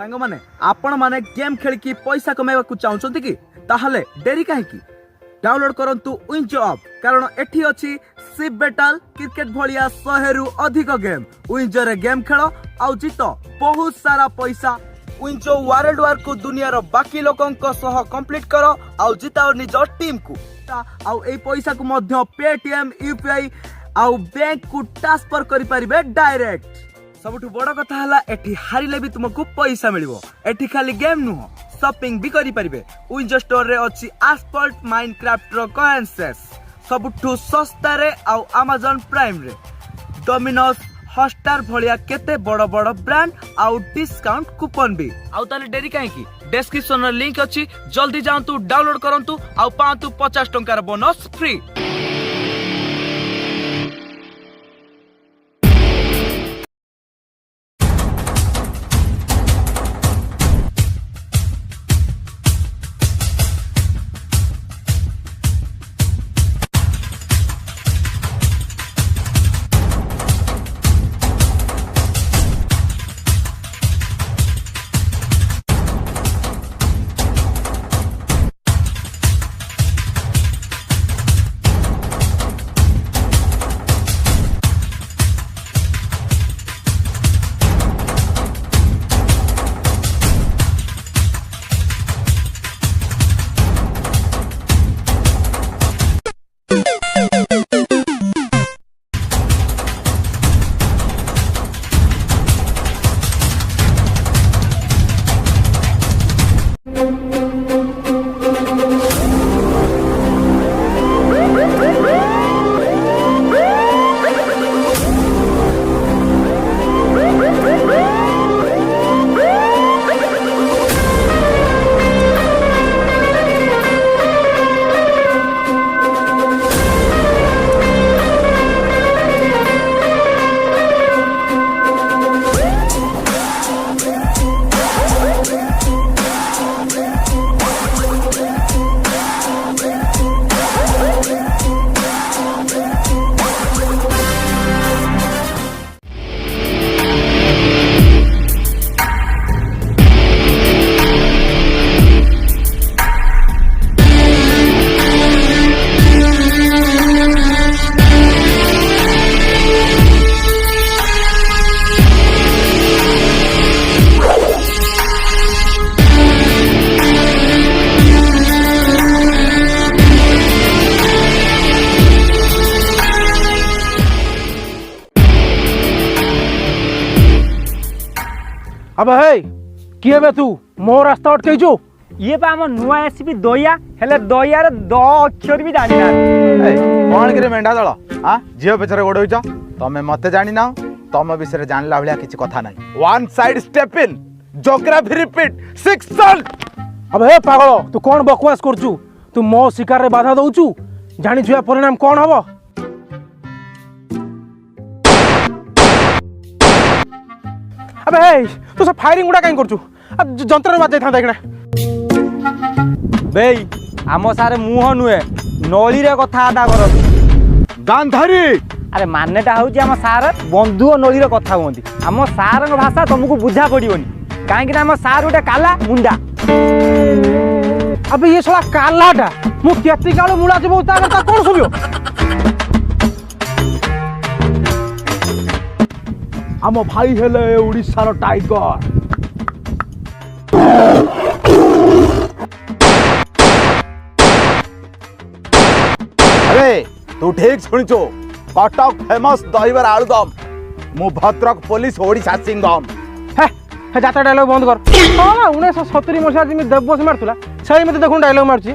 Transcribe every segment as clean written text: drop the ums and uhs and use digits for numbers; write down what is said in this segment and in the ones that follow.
सांग माने आपण माने गेम खेल की पैसा कमाइबा को चाहछंती कि ताहले देरी काहे की डाउनलोड करंतु विंजो ऐप कारण एठी अछि सिप बैटल क्रिकेट भलिया 100 रु अधिक गेम विंजो रे गेम खेल आउ जीत बहुत सारा पैसा विंजो वर्ल्ड वार को दुनिया रो बाकी लोकन को सह कंप्लीट करो आउ जिताओ निज टीम को आउ ए पैसा को मध्य पेटीएम यूपीआई आउ बैंक को ट्रांसफर करि परिबे डायरेक्ट सबुठु बड़ कथा हला एठी हारिले भी तुमको पैसा मिलिबो एठी खाली गेम नुह शॉपिंग भी करि परिबे विंजो स्टोर रे अछि एस्फल्ट माइनक्राफ्ट रो करेंसेस सबुठु सस्ता रे आउ अमेज़न प्राइम रे डोमिनोस हॉटस्टार भलिया केते बड़ बड़ ब्रांड आउ डिस्काउंट कूपन भी आउ ताले डेरी काहे की डिस्क्रिप्शन रे लिंक अछि जल्दी जांतु डाउनलोड करंतु आउ पांतु 50 टंका रो बोनस फ्री। अब हे किए बे तू मो रास्ता अटके जो ये बा हम नुआ एसपी दोया हेले दोया रे दो अक्षर भी जानि ना ए कोन करे मेंढा दळ हां जियो पेचरे गोडोइछ तमे मते जानि ना तम विषय जानला भलिया किछि कथा नै one side step in geography repeat 6 साल। अब हे पागल तू कोन बकवास करचू तू मो शिकार रे बाधा दउचू जानि छुया परिणाम कोन हबो अबे हे तू सब फायरिंग उडा काई करचू अब जंत्र बाजे था देखना बेई आमो सारे मुह नुए नळी रे कथा आदा कर गांधारी अरे मानेटा होउची आम सार बंधु और नळी रे कथा होंती आम सार भाषा तुमको बुझा पड़ियोनी काहे कि आम सार उटे काला मुंडा अबे ये साला कालाटा मु केति कालो मुळा जे बहुता करता कोन सुबियो आम भाई हेले ओडिशा रो टाइगर अरे तू ठीक सुनिचो कटक फेमस दहीबर आलुदम मु भद्रक पुलिस ओडिशा सिंघम हे जाता डायलॉग बंद कर हां 1970 मसिया जिमि देवबस मारथुला सही मते देखुन डायलॉग मारची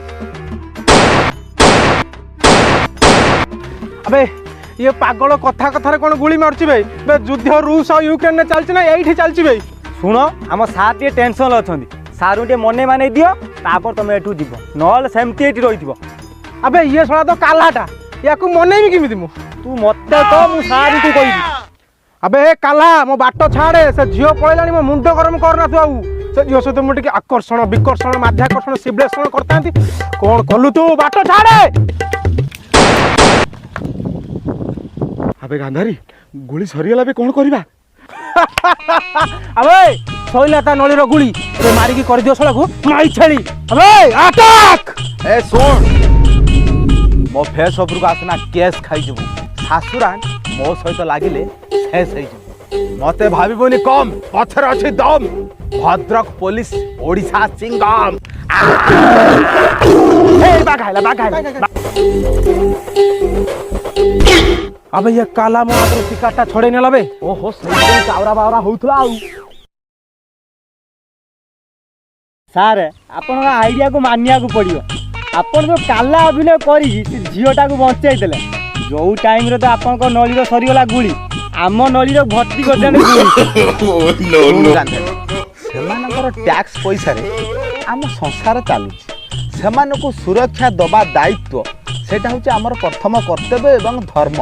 अबे ये पागल कथा कथा रे कोन गुली मारची भाई बे युद्ध रूस और यूक्रेन ने चलची ना एठी चलची भाई सुनो आम सार टे टेंशन अछंदी सारू टे मने माने दियो तापर तमे एठू जीव नल सेमती एठी रहिथिबो अबे ये साला तो कालाटा याकू मने भी किमिति मु तू मते तो मु सारी तू कहिबी अबे हे काला मो बाटो छाड़े से झियो पळेलानी मो मुंडो गरम करना तू आउ से झियो से मु टिके आकर्षण विकर्षण माध्याकर्षण सिब्लेषण करतांती कोन कलु तू बाटो छाड़े अबे गांधारी गोली सरियला बे कोन करबा अबे ସଇଲା ତା ନଳୀର ଗୁଳି ଏବେ ମାରିକି କରିଦିଅ ଶଳାକୁ ମାଇ ଛେଳି ଏବେ ଆଟାକ୍ ए सुन मो फेस उपरକୁ ଆସନା କେସ୍ ଖାଇଯିବୁ ଶାଶୁରାନ ମୋ ସହିତ ଲାଗିଲେ ଶେଷ ହେଇଯିବୁ ମତେ ଭାବିବୁନି କମ୍ ପଛରେ ଅଛି ଦମ୍ ଭଦ୍ରକ ପୋଲିସ ଓଡ଼ିଶା ସିଂଘାମ ए बाघाइला अबे ये काला मो आदर शिकारटा छोड़े ने लबे ओहो सही चावरा बावरा होउथला आउ ସାର୍ ଆପଣଙ୍କ ଆଇଡ଼ିଆକୁ ମାନିବାକୁ ପଡ଼ିବ। ଆପଣ ଯେଉଁ କାଲା ଅଭିନୟ କରିକି ସେ ଝିଅଟାକୁ ବଞ୍ଚେଇଦେଲେ ଯେଉଁ ଟାଇମ୍ରେ ତ ଆପଣଙ୍କ ନଳୀର ସରିଗଲା ଗୁଳି ଆମ ନଳୀର ଭର୍ତ୍ତି କରିଦେଲେ ଗୁଳି। ସେମାନଙ୍କର ଟ୍ୟାକ୍ସ ପଇସାରେ ଆମ ସଂସାର ଚାଲୁଛି ସେମାନଙ୍କୁ ସୁରକ୍ଷା ଦେବା ଦାୟିତ୍ୱ ସେଇଟା ହେଉଛି ଆମର ପ୍ରଥମ କର୍ତ୍ତବ୍ୟ ଏବଂ ଧର୍ମ।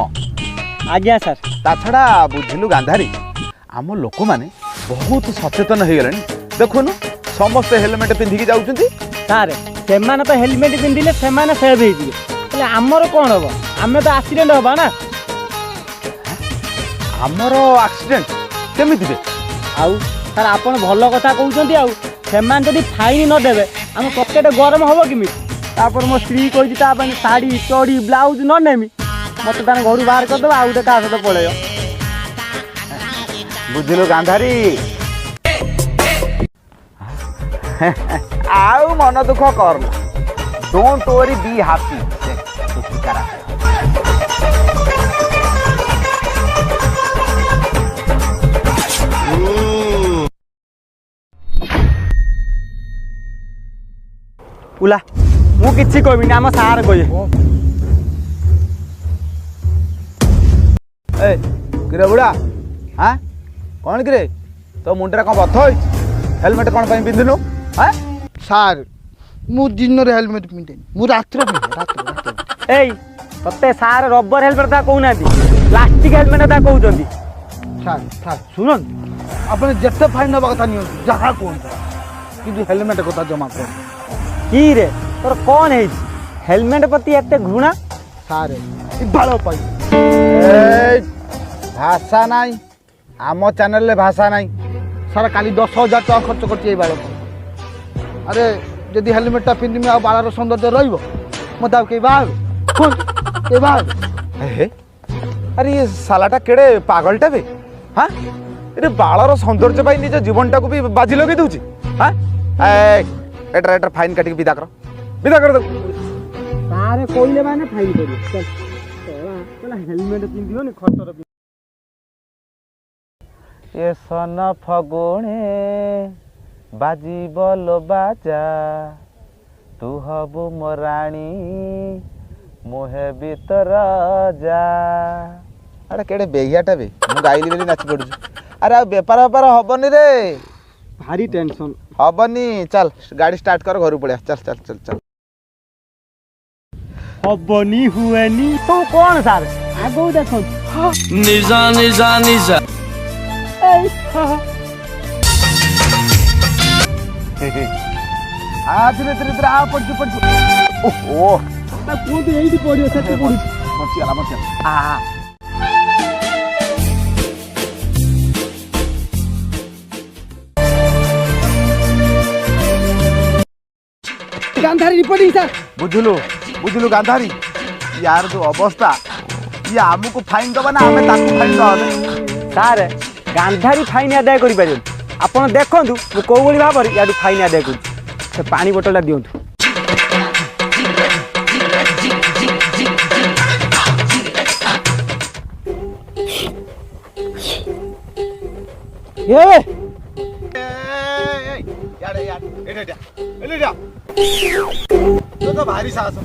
ଆଜ୍ଞା ସାର୍। ତା ଛଡ଼ା ବୁଝିଲୁ ଗାନ୍ଧାରୀ ଆମ ଲୋକମାନେ ବହୁତ ସଚେତନ ହେଇଗଲେଣି ଦେଖୁନୁ ସମସ୍ତେ ହେଲମେଟ୍ ପିନ୍ଧିକି ଯାଉଛନ୍ତି। ସାର୍ ସେମାନେ ତ ହେଲମେଟ୍ ପିନ୍ଧିଲେ ସେମାନେ ସେଭ୍ ହେଇଯିବେ ହେଲେ ଆମର କ'ଣ ହେବ ଆମେ ତ ଆକ୍ସିଡେଣ୍ଟ ହେବା ନା। ଆମର ଆକ୍ସିଡେଣ୍ଟ କେମିତି ବେ? ଆଉ ସାର୍ ଆପଣ ଭଲ କଥା କହୁଛନ୍ତି ଆଉ ସେମାନେ ଯଦି ଫାଇନ୍ ନ ଦେବେ ଆମ ପକେଟ୍ ଗରମ ହେବ କେମିତି? ତାପରେ ମୋ ସ୍ତ୍ରୀ କହିଛି ତା ପାଇଁ ଶାଢ଼ୀ ଚଡ଼ି ବ୍ଲାଉଜ୍ ନ ନେମି ମୋତେ ତାଙ୍କ ଘରୁ ବାହାର କରିଦେବ ଆଉ ଗୋଟେ କାହା ସହିତ ପଳେଇବ। ବୁଝିଲୁ ଗାନ୍ଧାରୀ ଆଉ ମନ ଦୁଃଖ କରନା ଡୋଣ୍ଟ ୱରି ବି ହ୍ୟାପି ଉଲା ମୁଁ କିଛି କହିବିନି ଆମ ସାର୍ କହିବେ। ଏ କିରେ ବୁଢ଼ା ହଁ କ'ଣ କିରେ ତୋ ମୁଣ୍ଡରେ କ'ଣ ବଥ ହେଇଛି ହେଲମେଟ୍ କ'ଣ ପାଇଁ ପିନ୍ଧିନୁ? ହଁ ସାର୍ ମୁଁ ଦିନରେ ହେଲମେଟ୍ ପିନ୍ଧେନି ମୁଁ ରାତିରେ ପିନ୍ଧେ ରାତିରେ ଏଇ ତତେ ସାର୍ ରବର ହେଲମେଟ୍ ତା କହୁନାହାନ୍ତି ପ୍ଲାଷ୍ଟିକ ହେଲମେଟ୍ ତା କହୁଛନ୍ତି। ସାର୍ ସାର୍ ଶୁଣନ୍ତୁ ଆପଣ ଯେତେ ଫାଇନ୍ ନେବା କଥା ନିଅନ୍ତୁ ଯାହା କୁହନ୍ତୁ କିନ୍ତୁ ହେଲମେଟ୍ କଥା ଜମା କୁହନ୍ତୁ। କି ରେ ତୋର କ'ଣ ହେଇଛି ହେଲମେଟ୍ ପ୍ରତି ଏତେ ଘୃଣା? ସାର୍ ଇବାଳ ପାଇଁ ଭାଷା ନାହିଁ ଆମ ଚ୍ୟାନେଲରେ ଭାଷା ନାହିଁ। ସାର୍ କାଲି 10,000 ଟଙ୍କା ଖର୍ଚ୍ଚ କରିଛି ଏଇ ବାଳକୁ। ଆରେ ଯଦି ହେଲମେଟ୍ଟା ପିନ୍ଧିମି ଆଉ ବାଳର ସୌନ୍ଦର୍ଯ୍ୟ ରହିବ ମୋତେ ଆଉ କେହି ବାହାରୁ କେହି ବାହାରୁ ଆରେ ଇଏ ସାଲାଟା କେଡ଼େ ପାଗଳଟା ବେ ହଁ ଏରେ ବାଳର ସୌନ୍ଦର୍ଯ୍ୟ ପାଇଁ ନିଜ ଜୀବନଟାକୁ ବି ବାଜି ଲଗେଇ ଦେଉଛି। ହଁ ଏଟା ଫାଇନ୍ କାଟିକି ବିଦା କର ତାକୁ। ସାର୍ କହିଲେ ମାନେ ଫାଇନ୍ କରିବ ହେଲମେଟ୍ ପିନ୍ଧିବନି ଖଟର ଏ ସନ ଫଗୁଣେ ବାଜିବ ଲୋ ବାଜା ତୁ ହବୁ ମୋ ରାଣୀ ମୁଁ ହେବି ତୋ ରାଜା। ଆରେ କେଡ଼େ ବେହିଆଟା ବେ ମୁଁ ଗାଇଲି ବୋଲି ନାଚି ପଡ଼ୁଛୁ। ଆରେ ଆଉ ବେପାର ହବନି ରେ ଭାରି ଟେନସନ୍ ହବନି ଚାଲ ଗାଡ଼ି ଷ୍ଟାର୍ଟ କର ଘରକୁ ପଳେଆ ଚାଲ ଚାଲ ଚାଲ ଚାଲ। ହବନି ହୁଏନି ତୁ କ'ଣ ସାର୍ ଆଗକୁ ଦେଖନ୍ତୁ ନିଜା ନିଜା ନିଜା ଧୀରେ ଧୀରେ ଧୀରେ ପଡ଼ିଛୁ ଓହୋ କୁହନ୍ତୁ ଏଇଠି ପଡ଼ିବ ସେଠି ପଡ଼ୁଛି ବଞ୍ଚିଗଲା ଗାନ୍ଧାରୀ ରିପୋର୍ଟିଂ ସାର୍। ବୁଝିଲୁ ଗାନ୍ଧାରୀ यार जो अवस्था ये आमको फाइन दबा ना आमे ताकू फाइन दबा सार गांधारी फाइन आदाय करि पारियो आपण देखंतु मु को भली भाबर याडू फाइन आदाय करू से पानी बोतलटा दियंतु ये तो भारी साहस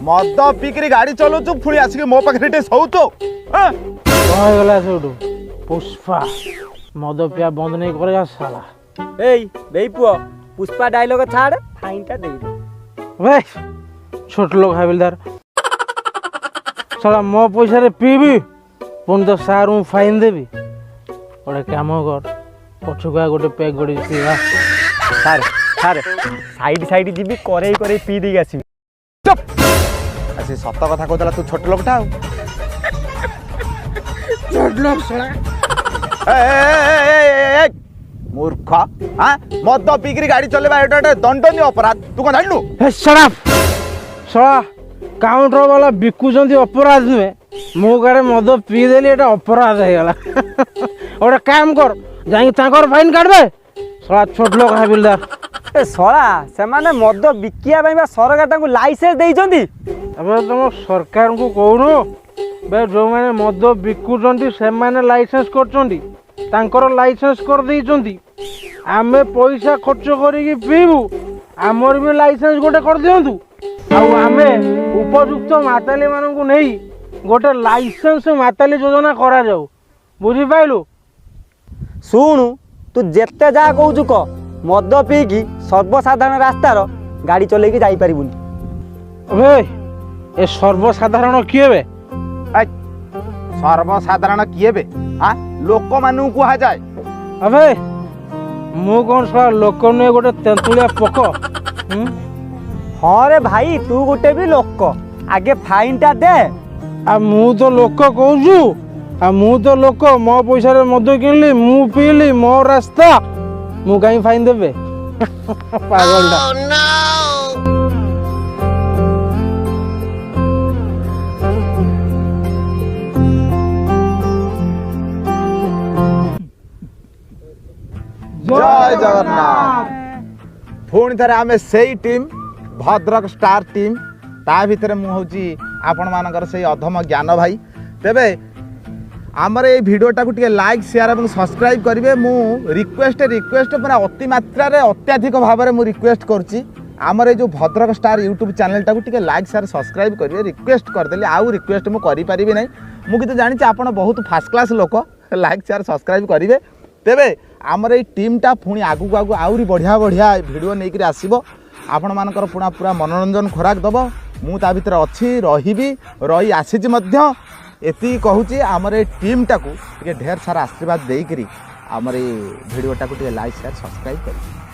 मद पिकरी गाड़ी चलाऊ पुणी आसिक मो पाखे शौ तो गला सब पुष्पा मद पिया बंद नहीं कर साला बेई पुओ पुष्पा डायलॉग छाड़ फाइनटा दे दे वे छोट लोग हाबिलदार साला मो पैसा रे पीबी पुणी तो सार फाइन देवी गोटे काम कर पछुआ गोटे पैक गोटे पीवा सार सार साइड साइड जीबी करे करे पी देई आसी चुप ऐसे सत कथा कहला तू छोट लोकटा छोट लोक साला मूर्ख हाँ मद पिकी गाड़ी चलेबा एटा दंडनीय अपराध तू कौन जानू हे शराब शला काउंटर वाला बिकुचंती अपराध नुहे मो गाड़े मद पीदेली एटा अपराध हो गला गोटे काम कर जाई ताकर फाइन काटबे शला छोट लोक हाबिलदार ए शला से माने मद बिकिया ପାଇଁ बा सरकार तांको लाइसेंस देइचंती अब तुम सरकार को कहूनु बे जो मैंने मद बिकुचंती से माने लाइसेंस करचंती तांकर लाइसेंस कर देइचंती आमे पैसा खर्च करिकी पीबू आमर भी लाइसेंस गोटे कर दियंतु आउ आमे उपयुक्त माताली मानकु नहीं गोटे लाइसेंस माताली योजना करा जाऊ बुझी पाइलु सुनु तू जेते जा कहूचु क मद पीकी सर्वसाधारण रास्तार गाड़ी चलेकी जाई परिबुनी अबे ए सर्वसाधारण किए बे सर्वसाधारण किए बे हाँ लोक मानू कुहा जाए अबे मु कौन सा लोक नुहे गोटे तेंतुलिया पक हाँ रे भाई तू गोटे भी लोक आगे फाइन टा दे आ मु तो लोक कहूचु आ मु तो लोक मो पैसा रे मद किनली मु पीली मो रास्ता मु कहीं फाइन देबे पागल दा जय जगन्नाथ पुणी थे आम से टीम भद्रक स्टार टीम ता भितर मुझे आपण मानकर से अधम ज्ञान भाई तेबे आमर ये भिडियोटा को टिके लाइक शेयर और सब्सक्राइब करेंगे मु रिक्वेस्ट पूरा अति मात्रा रे अत्याधिक भाव में रिक्वेस्ट करुच्ची आमर जो भद्रक स्टार यूट्यूब चैनलटा को टिके लाइक शेयर सब्सक्राइब करेंगे रिक्वेस्ट करदेली आउ रिक्वेस्ट मुझे करी नहीं मुझे जानी आप बहुत फास्ट क्लास लोक लाइक शेयर सब्सक्राइब करेंगे तेबे आमर ये टीमटा पुणी आगू आगू आहरी बढ़िया बढ़िया भिडियो नहीं आसो आपण मानकर पूरा मनोरंजन खोराक दब मु ता भीतर अच्छी रही आसीची एति कहूँ आमर ये टीमटा को ढेर सारा आशीर्वाद देकर आमर ये भिडियोटा को लाइक शेयर सब्सक्राइब कर।